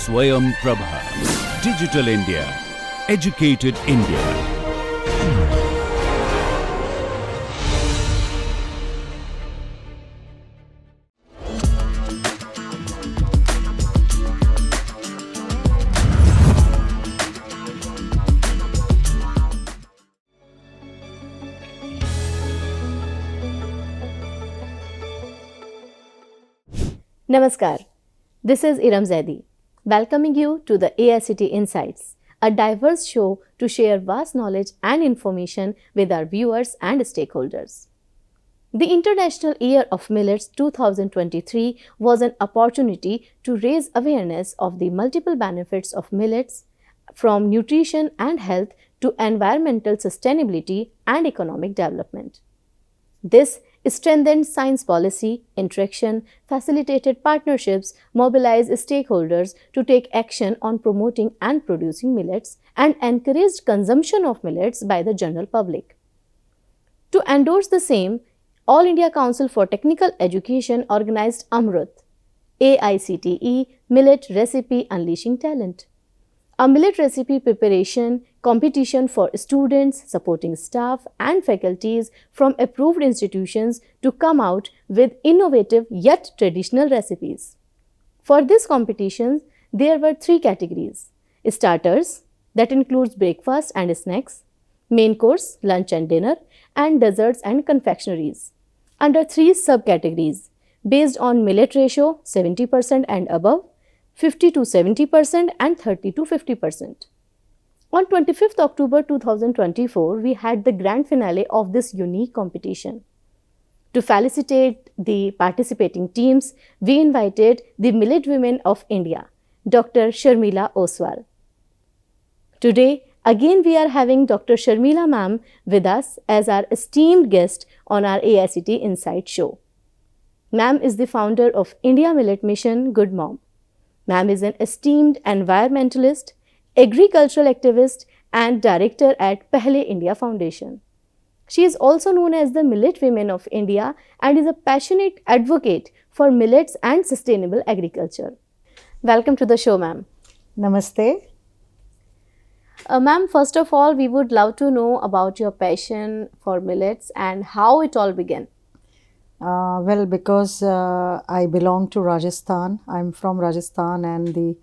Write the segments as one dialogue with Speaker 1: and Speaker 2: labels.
Speaker 1: Swayam Prabha. Digital India. Educated India.
Speaker 2: Namaskar, this is Iram Zaidi, welcoming you to the AICTE Insights, a diverse show to share vast knowledge and information with our viewers and stakeholders. The International Year of Millets 2023 was an opportunity to raise awareness of the multiple benefits of millets, from nutrition and health to environmental sustainability and economic development. This strengthened science policy, interaction, facilitated partnerships, mobilized stakeholders to take action on promoting and producing millets, and encouraged consumption of millets by the general public. To endorse the same, All India Council for Technical Education organized AMRUT, AICTE Millet Recipe Unleashing Talent, a millet recipe preparation competition for students, supporting staff and faculties from approved institutions to come out with innovative yet traditional recipes. For this competition, there were 3 categories: starters, that includes breakfast and snacks; main course, lunch and dinner; and desserts and confectionaries, under 3 subcategories based on millet ratio 70% and above, 50 to 70% and 30 to 50%. On 25th October 2024, we had the grand finale of this unique competition. To felicitate the participating teams, we invited the Millet Women of India, Dr. Sharmila Oswal. Today, again we are having Dr. Sharmila ma'am with us as our esteemed guest on our AICTE Insight show. Ma'am is the founder of India Millet Mission Good Mom. Ma'am is an esteemed environmentalist, agricultural activist, and director at Pehle India Foundation. She is also known as the Millet Women of India and is a passionate advocate for millets and sustainable agriculture. Welcome to the show, ma'am.
Speaker 3: Namaste.
Speaker 2: Ma'am, first of all, we would love to know about your passion for millets and how it all began.
Speaker 3: Well, because I belong to Rajasthan, I'm from Rajasthan and the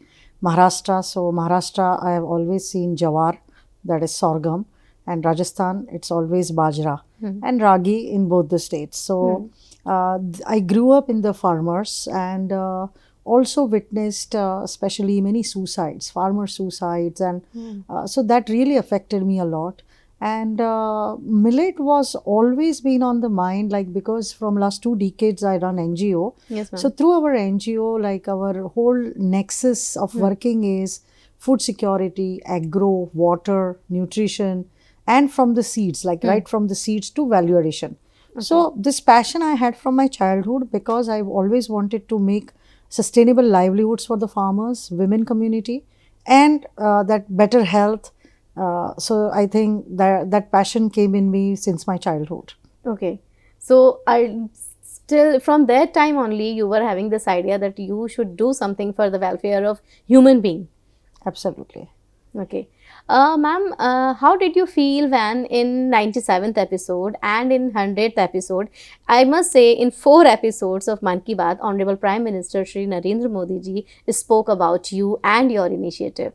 Speaker 3: Maharashtra. So Maharashtra, I have always seen jawar, that is sorghum, and Rajasthan, it's always bajra and ragi in both the states. So I grew up in the farmers and also witnessed especially many suicides, farmer suicides, and so that really affected me a lot. And millet was always been on the mind, like, because from last 2 decades I run NGO.
Speaker 2: Yes, ma'am.
Speaker 3: So through our NGO, like, our whole nexus of working is food security, agro, water, nutrition, and from the seeds, like right from the seeds to value addition. So this passion I had from my childhood, because I've always wanted to make sustainable livelihoods for the farmers, women community, and that better health. So I think that passion came in me since my childhood.
Speaker 2: Okay. So I still, from that time only, you were having this idea that you should do something for the welfare of human being.
Speaker 3: Absolutely.
Speaker 2: Okay. Ma'am, how did you feel when in 97th episode and in 100th episode, I must say in 4 episodes of Man Ki Baat, Honorable Prime Minister Shri Narendra Modi ji spoke about you and your initiative?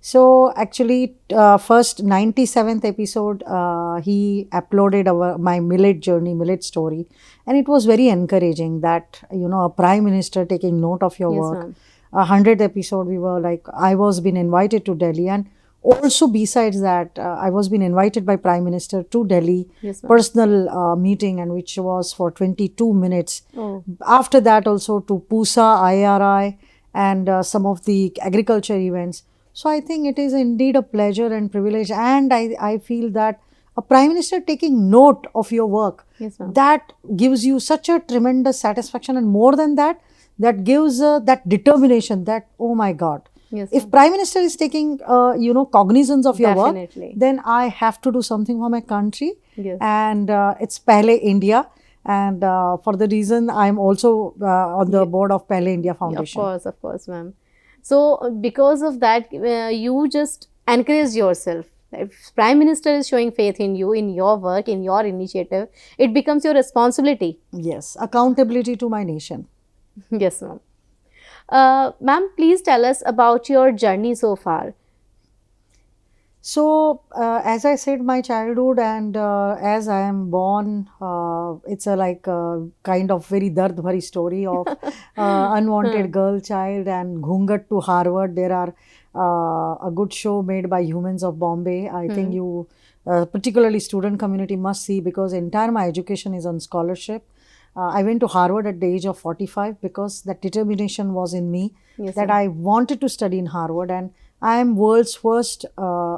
Speaker 3: So actually, first 97th episode, he uploaded my millet journey, millet story, and it was very encouraging that, you know, a prime minister taking note of your work.
Speaker 2: Ma'am.
Speaker 3: 100th episode, we were like, I was been invited to Delhi, and also besides that, I was been invited by Prime Minister to Delhi,
Speaker 2: Yes, ma'am.
Speaker 3: personal meeting, and which was for 22 minutes.
Speaker 2: Oh.
Speaker 3: After that also to Pusa, IRI, and some of the agriculture events. So I think it is indeed a pleasure and privilege, and I feel that a Prime Minister taking note of your work,
Speaker 2: Yes, ma'am.
Speaker 3: that gives you such a tremendous satisfaction, and more than that, that gives that determination that, oh my God,
Speaker 2: Yes,
Speaker 3: if
Speaker 2: ma'am.
Speaker 3: Prime Minister is taking, cognizance of your
Speaker 2: Definitely.
Speaker 3: work, then I have to do something for my country.
Speaker 2: Yes.
Speaker 3: And it's Pehle India. And for the reason I'm also on the board of Pehle India Foundation.
Speaker 2: Of course, ma'am. So because of that, you just encourage yourself. If Prime Minister is showing faith in you, in your work, in your initiative, it becomes your responsibility.
Speaker 3: Yes, accountability to my nation.
Speaker 2: Yes, ma'am. Ma'am, please tell us about your journey so far.
Speaker 3: So, as I said, my childhood and as I am born, it's a like kind of very dard bhari story of unwanted girl child and Ghungat to Harvard. There are a good show made by Humans of Bombay. I think you, particularly student community, must see because entire my education is on scholarship. I went to Harvard at the age of 45 because that determination was in me
Speaker 2: Yes,
Speaker 3: that
Speaker 2: ma'am.
Speaker 3: I wanted to study in Harvard, and I am world's first,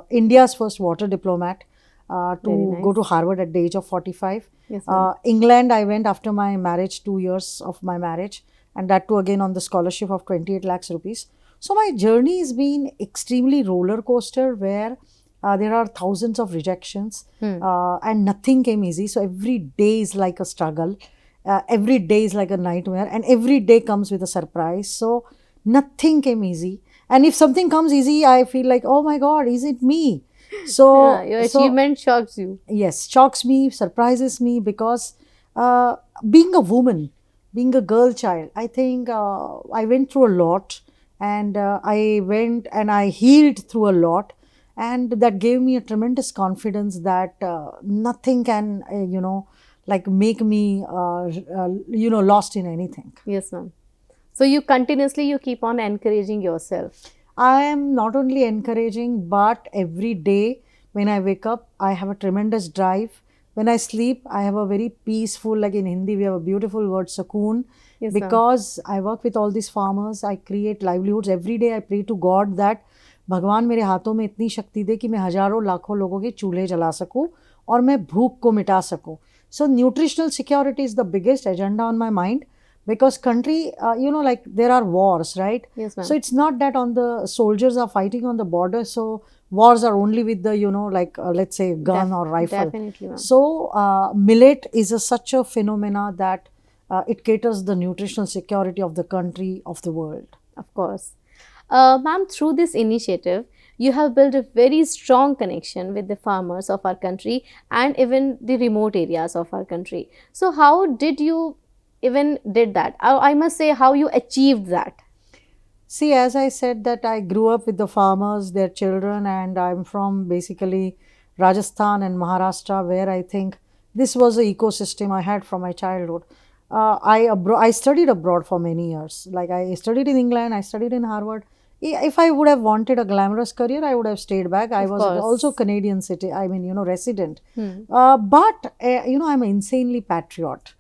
Speaker 3: India's first water diplomat to
Speaker 2: Very nice.
Speaker 3: go to Harvard at the age of 45.
Speaker 2: Yes, ma'am.
Speaker 3: England, I went after my marriage, 2 years of my marriage, and that too again on the scholarship of 28 lakhs rupees. So my journey has been extremely roller coaster where there are thousands of rejections and nothing came easy. So every day is like a struggle. Every day is like a nightmare, and every day comes with a surprise. So nothing came easy. And if something comes easy, I feel like, oh my God, is it me? So,
Speaker 2: Your achievement shocks you.
Speaker 3: yes, shocks me, surprises me because being a woman, being a girl child, I think I went through a lot, and I went and I healed through a lot, and that gave me a tremendous confidence that nothing can, like make me, lost in anything.
Speaker 2: Yes, ma'am. So you continuously you keep on encouraging yourself.
Speaker 3: I am not only encouraging, but every day when I wake up, I have a tremendous drive. When I sleep, I have a very peaceful, like in Hindi, we have a beautiful word, sukoon.
Speaker 2: Yes, ma'am.
Speaker 3: Because I work with all these farmers, I create livelihoods. Every day I pray to God that भगवान मेरे हाथों में इतनी शक्ति दे कि मैं हजारों लाखों लोगों के चूल्हे जला सकूं और मैं भूख को मिटा सकूं. So nutritional security is the biggest agenda on my mind. Because country, like there are wars, right?
Speaker 2: Yes, ma'am.
Speaker 3: So it's not that on the soldiers are fighting on the border. So wars are only with the, let's say gun or rifle.
Speaker 2: Definitely, ma'am.
Speaker 3: So millet is such a phenomena that it caters the nutritional security of the country, of the world.
Speaker 2: Of course. Ma'am, through this initiative, you have built a very strong connection with the farmers of our country and even the remote areas of our country. So how did you even did that? I must say how you achieved that.
Speaker 3: See, as I said that I grew up with the farmers, their children, and I'm from basically Rajasthan and Maharashtra, where I think this was the ecosystem I had from my childhood. I studied abroad for many years. Like I studied in England, I studied in Harvard. If I would have wanted a glamorous career, I would have stayed back. I was
Speaker 2: course.
Speaker 3: also Canadian resident. But I'm an insanely patriot.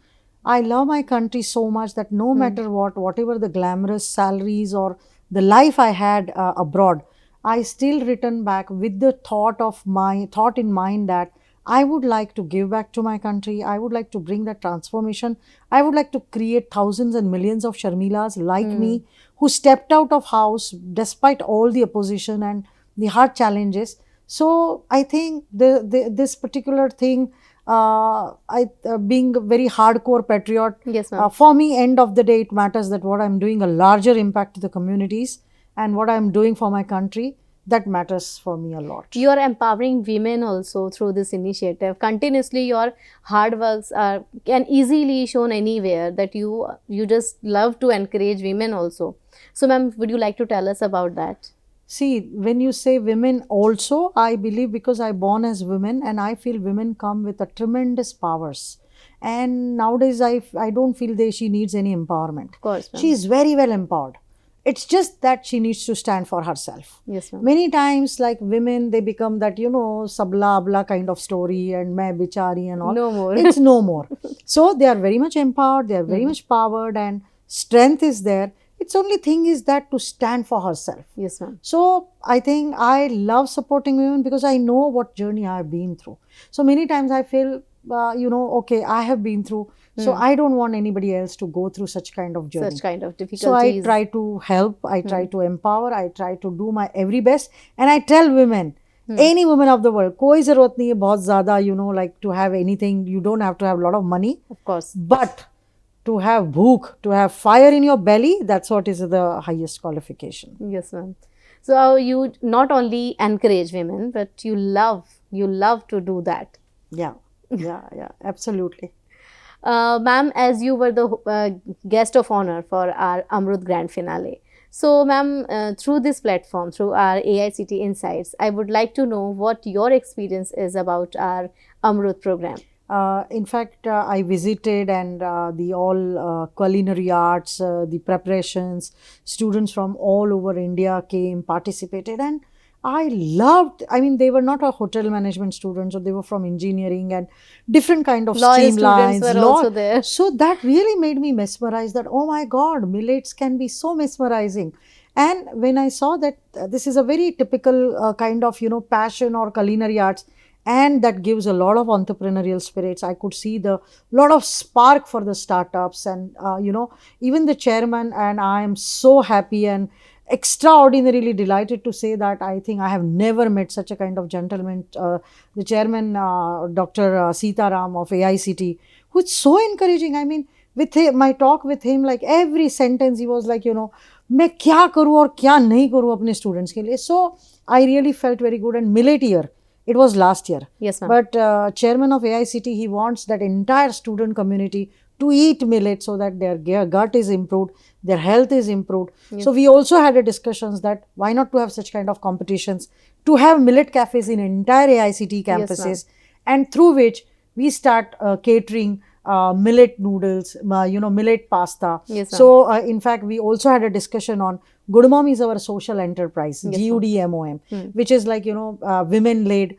Speaker 3: I love my country so much that no matter what, whatever the glamorous salaries or the life I had abroad, I still return back with the thought in mind that I would like to give back to my country. I would like to bring that transformation. I would like to create thousands and millions of Sharmilas like me who stepped out of house despite all the opposition and the hard challenges. So I think this particular thing, being a very hardcore patriot,
Speaker 2: Yes, ma'am.
Speaker 3: for me, end of the day, it matters that what I'm doing a larger impact to the communities and what I'm doing for my country, that matters for me a lot.
Speaker 2: You are empowering women also through this initiative. Continuously, your hard works can easily shown anywhere that you just love to encourage women also. So, ma'am, would you like to tell us about that?
Speaker 3: See, when you say women also, I believe because I born as women and I feel women come with a tremendous powers. And nowadays, I don't feel she needs any empowerment.
Speaker 2: Of course, ma'am.
Speaker 3: She is very well empowered. It's just that she needs to stand for herself.
Speaker 2: Yes, ma'am.
Speaker 3: Many times, like women, they become that, sabla abla kind of story and main bichari and all.
Speaker 2: No more.
Speaker 3: It's no more. So they are very much empowered, they are very much powered, and strength is there. Its only thing is that to stand for herself.
Speaker 2: Yes, ma'am.
Speaker 3: So I think I love supporting women because I know what journey I have been through. So many times I feel, okay, I have been through. So I don't want anybody else to go through such kind of journey.
Speaker 2: Such kind of difficulties.
Speaker 3: So I try to help, I try to empower, I try to do my every best, and I tell women, any woman of the world, koi zarurat nahi hai bahut zyada, like to have anything. You don't have to have a lot of money.
Speaker 2: Of course.
Speaker 3: But to have bhook, to have fire in your belly, that's what is the highest qualification.
Speaker 2: Yes, ma'am. So you not only encourage women, but you love to do that.
Speaker 3: Yeah, yeah, absolutely.
Speaker 2: Ma'am, as you were the guest of honor for our Amrut Grand Finale. So, ma'am, through this platform, through our AICT Insights, I would like to know what your experience is about our Amrut program.
Speaker 3: In fact, I visited, and the all culinary arts, the preparations, students from all over India came, participated, and I loved. I mean, they were not a hotel management students, or they were from engineering and different kind of
Speaker 2: Law
Speaker 3: streamlines.
Speaker 2: students were also there.
Speaker 3: So that really made me mesmerized. That, oh my God, millets can be so mesmerizing. And when I saw that this is a very typical kind of passion or culinary arts, and that gives a lot of entrepreneurial spirits. I could see the lot of spark for the startups, and even the chairman, and I am so happy and extraordinarily delighted to say that I think I have never met such a kind of gentleman, the chairman, Dr. Sitaram of AICT, who is so encouraging. I mean, with him, my talk with him, like every sentence he was like, मैं क्या करूँ और क्या नहीं करूँ अपने students के लिए. So I really felt very good. And Millet year, it was last year.
Speaker 2: Yes, ma'am.
Speaker 3: But chairman of AICT, he wants that entire student community to eat millet so that their gut is improved, their health is improved.
Speaker 2: Yes.
Speaker 3: So we also had a discussions that why not to have such kind of competitions, to have millet cafes in entire AICT campuses,
Speaker 2: Yes,
Speaker 3: and through which we start catering millet noodles, millet pasta.
Speaker 2: Yes, ma'am.
Speaker 3: So in fact, we also had a discussion on Good Mom is our social enterprise,
Speaker 2: Yes,
Speaker 3: GUDMOM, which is like, women led,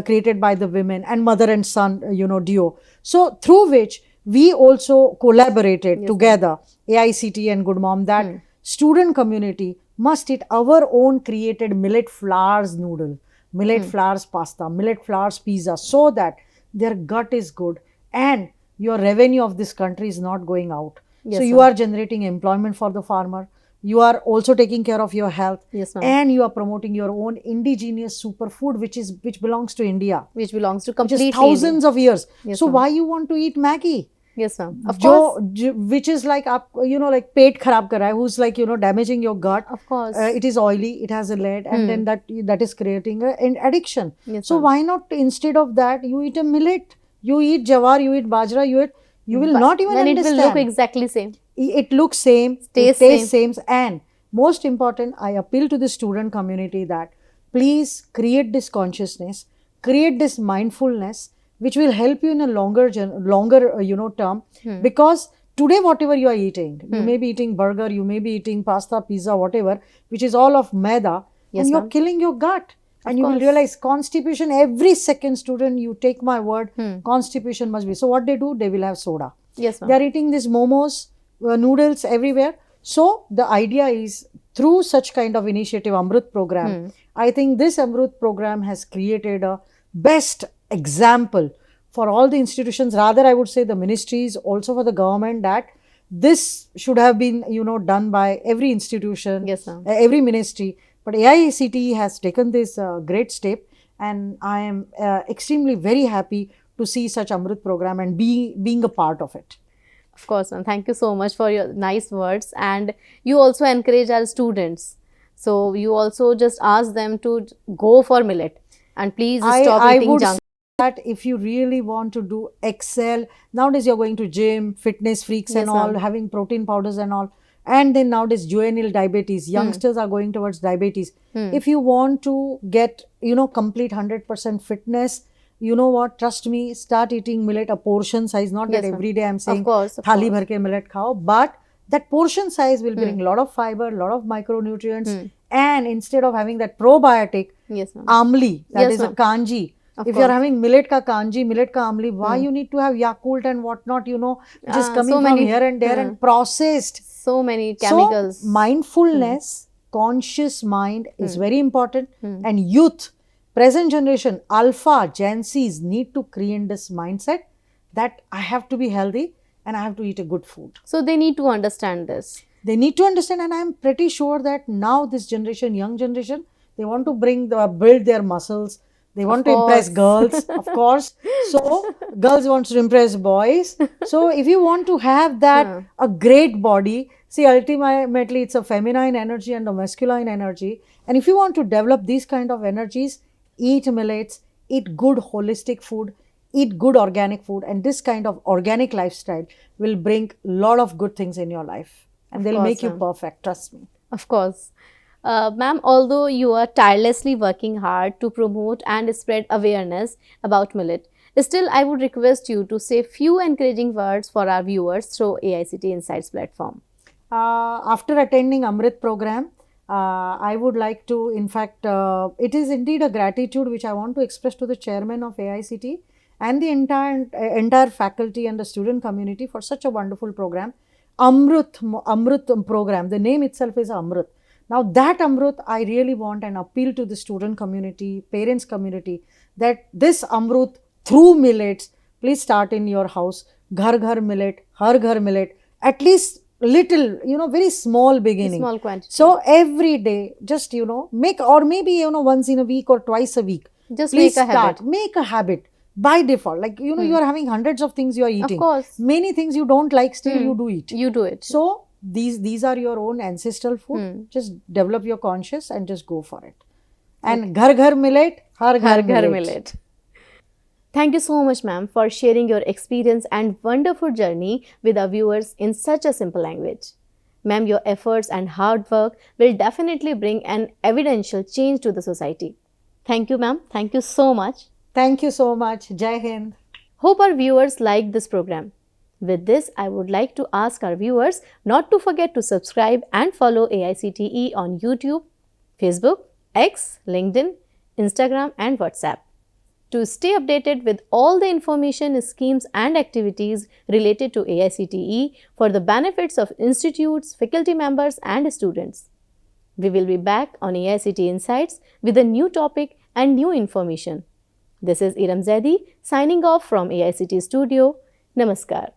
Speaker 3: created by the women, and mother and son, duo. So through which we also collaborated
Speaker 2: Yes,
Speaker 3: together, AICT and Good Mom, that student community must eat our own created millet flours noodle, millet flours pasta, millet flours pizza, so that their gut is good and your revenue of this country is not going out.
Speaker 2: Yes,
Speaker 3: so you
Speaker 2: ma'am.
Speaker 3: are generating employment for the farmer. You are also taking care of your health.
Speaker 2: Yes, ma'am.
Speaker 3: And you are promoting your own indigenous superfood, which belongs to India,
Speaker 2: Which belongs to
Speaker 3: which
Speaker 2: completely
Speaker 3: is thousands of years.
Speaker 2: Yes,
Speaker 3: So
Speaker 2: ma'am.
Speaker 3: why you want to eat Maggie?
Speaker 2: Yes, ma'am. Of course.
Speaker 3: Which is like, like पेट खराब कर रहा है, who's like, damaging your gut.
Speaker 2: Of course.
Speaker 3: It is oily, it has a lead, and then that is creating an addiction.
Speaker 2: Yes,
Speaker 3: So
Speaker 2: ma'am.
Speaker 3: why not, instead of that, you eat a millet, you eat jawar, you eat bajra, you will
Speaker 2: But
Speaker 3: not even
Speaker 2: then
Speaker 3: understand.
Speaker 2: it will look exactly same.
Speaker 3: It looks same,
Speaker 2: Tastes
Speaker 3: it tastes same, and most important, I appeal to the student community that please create this consciousness, create this mindfulness, which will help you in a longer term. Because today, whatever you are eating, you may be eating burger, you may be eating pasta, pizza, whatever, which is all of maida,
Speaker 2: Yes,
Speaker 3: and you're
Speaker 2: ma'am.
Speaker 3: killing your gut. And you will
Speaker 2: course.
Speaker 3: realize constipation, every second student, you take my word, constipation must be. So what they do, they will have soda.
Speaker 2: Yes, ma'am.
Speaker 3: They are eating these momos, noodles everywhere. So the idea is, through such kind of initiative, AMRUT program, I think this AMRUT program has created a best example for all the institutions. Rather, I would say the ministries, also for the government, that this should have been, done by every institution,
Speaker 2: Yes, ma'am.
Speaker 3: every ministry. But AICTE has taken this great step, and I am extremely very happy to see such AMRUT program and being a part of it.
Speaker 2: Of course, ma'am. Thank you so much for your nice words. And you also encourage our students. So you also just ask them to go for millet. And please stop
Speaker 3: I
Speaker 2: eating
Speaker 3: would
Speaker 2: junk.
Speaker 3: say that if you really want to do excel, nowadays you're going to gym, fitness freaks
Speaker 2: Yes,
Speaker 3: and all,
Speaker 2: ma'am.
Speaker 3: having protein powders and all. And then nowadays juvenile diabetes, youngsters are going towards diabetes. If you want to get, complete 100% fitness, you know what, trust me, start eating millet a portion size, not
Speaker 2: Yes,
Speaker 3: that
Speaker 2: ma'am.
Speaker 3: every day I'm saying
Speaker 2: course, of
Speaker 3: thali
Speaker 2: course.
Speaker 3: bhar ke millet khao, but that portion size will bring a lot of fiber, lot of micronutrients, and instead of having that probiotic,
Speaker 2: Yes, ma'am.
Speaker 3: amli, that
Speaker 2: Yes,
Speaker 3: is a
Speaker 2: ma'am.
Speaker 3: kanji.
Speaker 2: Of
Speaker 3: If you're
Speaker 2: course.
Speaker 3: having millet ka kanji, millet ka amli, why you need to have Yakult and whatnot, which is coming
Speaker 2: so
Speaker 3: from
Speaker 2: many-
Speaker 3: here and there and processed.
Speaker 2: So many chemicals.
Speaker 3: So mindfulness, conscious mind is very important, and youth, present generation, alpha, Gen Zs need to create this mindset that I have to be healthy and I have to eat a good food.
Speaker 2: So they need to understand this.
Speaker 3: They need to understand, and I'm pretty sure that now this generation, young generation, they want to build their muscles, They want to impress girls, of course. So girls want to impress boys. So if you want to have that, a great body, see, ultimately it's a feminine energy and a masculine energy. And if you want to develop these kind of energies, eat millets, eat good holistic food, eat good organic food, and this kind of organic lifestyle will bring a lot of good things in your life. And they'll make you perfect, trust me.
Speaker 2: Of course. Ma'am, although you are tirelessly working hard to promote and spread awareness about millet, still I would request you to say few encouraging words for our viewers through AICT Insights platform.
Speaker 3: After attending AMRUT program, I would like to, in fact, it is indeed a gratitude which I want to express to the chairman of AICT and the entire faculty and the student community for such a wonderful program. AMRUT program, the name itself is AMRUT. Now that AMRUT, I really want an appeal to the student community, parents community, that this AMRUT through millets, please start in your house, ghar ghar millet, har ghar millet, at least little, very small beginning.
Speaker 2: Small quantity.
Speaker 3: So every day, just, make, or maybe, once in a week or twice a week.
Speaker 2: Just
Speaker 3: please
Speaker 2: make a habit.
Speaker 3: Make a habit. By default, like, you are having hundreds of things you are eating.
Speaker 2: Of course.
Speaker 3: Many things you don't like, still you do eat.
Speaker 2: You do it.
Speaker 3: So, these are your own ancestral food. Just develop your conscious and just go for it. And ghar ghar millet, har ghar millet.
Speaker 2: Thank you so much, ma'am, for sharing your experience and wonderful journey with our viewers in such a simple language. Ma'am, your efforts and hard work will definitely bring an evidential change to the society. Thank you, ma'am. Thank you so much.
Speaker 3: Thank you so much. Jai Hind.
Speaker 2: Hope our viewers liked this program. With this, I would like to ask our viewers not to forget to subscribe and follow AICTE on YouTube, Facebook, X, LinkedIn, Instagram and WhatsApp. To stay updated with all the information, schemes and activities related to AICTE for the benefits of institutes, faculty members and students. We will be back on AICT Insights with a new topic and new information. This is Iram Zaidi signing off from AICT Studio. Namaskar.